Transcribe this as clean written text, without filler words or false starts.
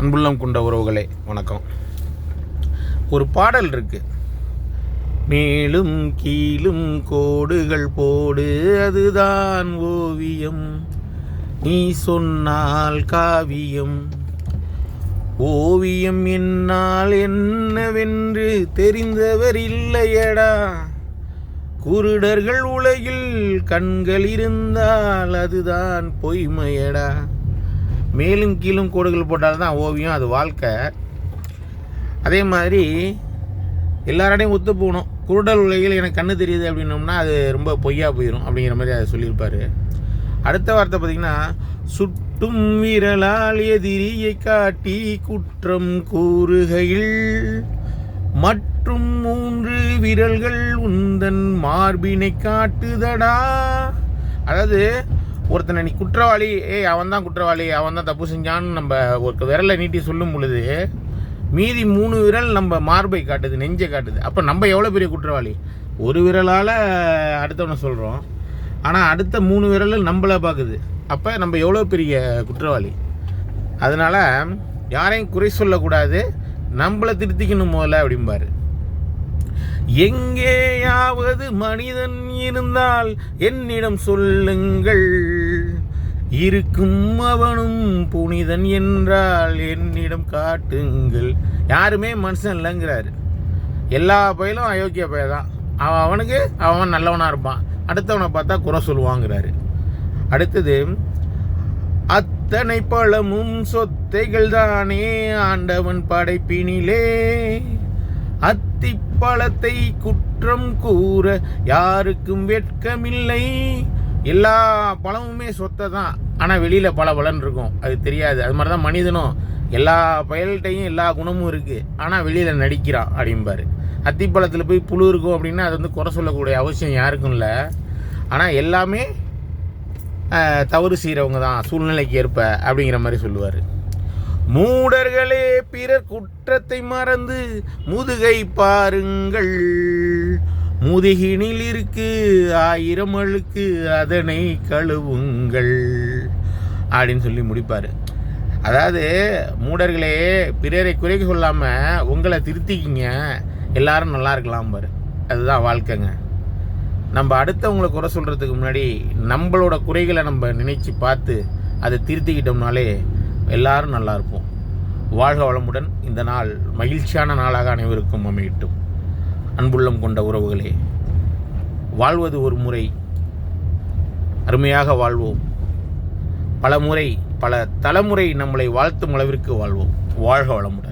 அன்புள்ளம் கொண்ட உறவுகளே வணக்கம். ஒரு பாடல் இருக்கு, மேலும் கீழும் கோடுகள் போடு அதுதான் ஓவியம், நீ சொன்னால் காவியம், ஓவியம் என்னால் என்னவென்று தெரிந்தவர் இல்லையடா, குருடர்கள் உலகில் கண்கள் இருந்தால் அதுதான் பொய்மையடா. மேலும் கீழும் கோடுகள் போட்டால்தான் ஓவியம், அது வாழ்க்கை. அதே மாதிரி எல்லாரோடையும் ஒத்து போகணும். குருடல் உலகில் எனக்கு கண்ணு தெரியுது அப்படின்னோம்னா அது ரொம்ப பொய்யா போயிடும் அப்படிங்கிற மாதிரி அதை சொல்லியிருப்பார். அடுத்த வார்த்தை பார்த்திங்கன்னா, சுட்டும் விரலால் எதிரியை காட்டி குற்றம் கூறுகையில் மற்றும் 3 விரல்கள் உந்தன் மார்பினை காட்டுதடா. அதாவது ஒருத்தனை நீ குற்றவாளி, அவன் தான் குற்றவாளி, அவன் தான் தப்பு செஞ்சான்னு நம்ம ஒரு விரலை நீட்டி சொல்லும் பொழுது மீதி 3 விரல் நம்ம மார்பை காட்டுது, நெஞ்சை காட்டுது. அப்போ நம்ம எவ்வளோ பெரிய குற்றவாளி. ஒரு விரலால் அடுத்தவனை சொல்கிறோம், ஆனால் அடுத்த 3 விரல் நம்மளை பார்க்குது. அப்போ நம்ம எவ்வளோ பெரிய குற்றவாளி. அதனால் யாரையும் குறை சொல்லக்கூடாது, நம்மளை திருத்திக்கணும் முதல்ல அப்படிம்பாரு. எங்கேயாவது மனிதன் இருந்தால் என்னிடம் சொல்லுங்கள், இருக்கும் அவனும் புனிதன் என்றால் என்னிடம் காட்டுங்கள். யாருமே மனுஷன் இல்லைங்கிறாரு. எல்லா பயிலும் அயோக்கிய பையன் தான். அவனுக்கு அவன் நல்லவனாக இருப்பான், அடுத்தவனை பார்த்தா குறை சொல்லுவாங்கிறாரு. அடுத்தது, அத்தனை பழமும் சொத்தைகள் தானே ஆண்டவன் படைப்பினிலே, அத்திப்பழத்தை குற்றம் கூற யாருக்கும் வெட்கமில்லை. எல்லா பழமுமே சொத்தை தான், ஆனால் வெளியில் பல பலன் இருக்கும், அது தெரியாது. அது மாதிரி தான் மனிதனும், எல்லா பயல்கிட்டையும் எல்லா குணமும் இருக்குது, ஆனால் வெளியில் நடிக்கிறான் அப்படிம்பாரு. அத்திப்பழத்தில் போய் புழு இருக்கும் அப்படின்னா அது குறை சொல்லக்கூடிய அவசியம் யாருக்கும் இல்லை. ஆனால் எல்லாமே தவறு செய்கிறவங்க தான் சூழ்நிலைக்கு ஏற்ப அப்படிங்கிற மாதிரி சொல்லுவார். மூடர்களே பிறர் குற்றத்தை மறந்து முதுகை பாருங்கள், முதுகினில் இருக்கு 1000 அழுக்கு அதனை கழுவுங்கள் அப்படின்னு சொல்லி முடிப்பார். அதாவது மூடர்களே பிறரை குறைக்க சொல்லாமல் உங்களை திருத்திக்கிங்க, எல்லாரும் நல்லா இருக்கலாம் பாரு. அதுதான் வாழ்க்கைங்க. நம்ம அடுத்தவங்களை குறை சொல்கிறதுக்கு முன்னாடி நம்மளோட குறைகளை நம்ம நினைச்சு பார்த்து அதை திருத்திக்கிட்டோம்னாலே எல்லாரும் நல்லா இருப்போம். வாழ்க வளமுடன். இந்த நாள் மகிழ்ச்சியான நாளாக அனைவருக்கும் அமையட்டும். அன்புள்ளம் கொண்ட உறவுகளே, வாழ்வது ஒரு முறை, அருமையாக வாழ்வோம். பல முறை பல தலைமுறை நம்மளை வாழ்த்தும் அளவிற்கு வாழ்வோம். வாழ்க வளமுடன்.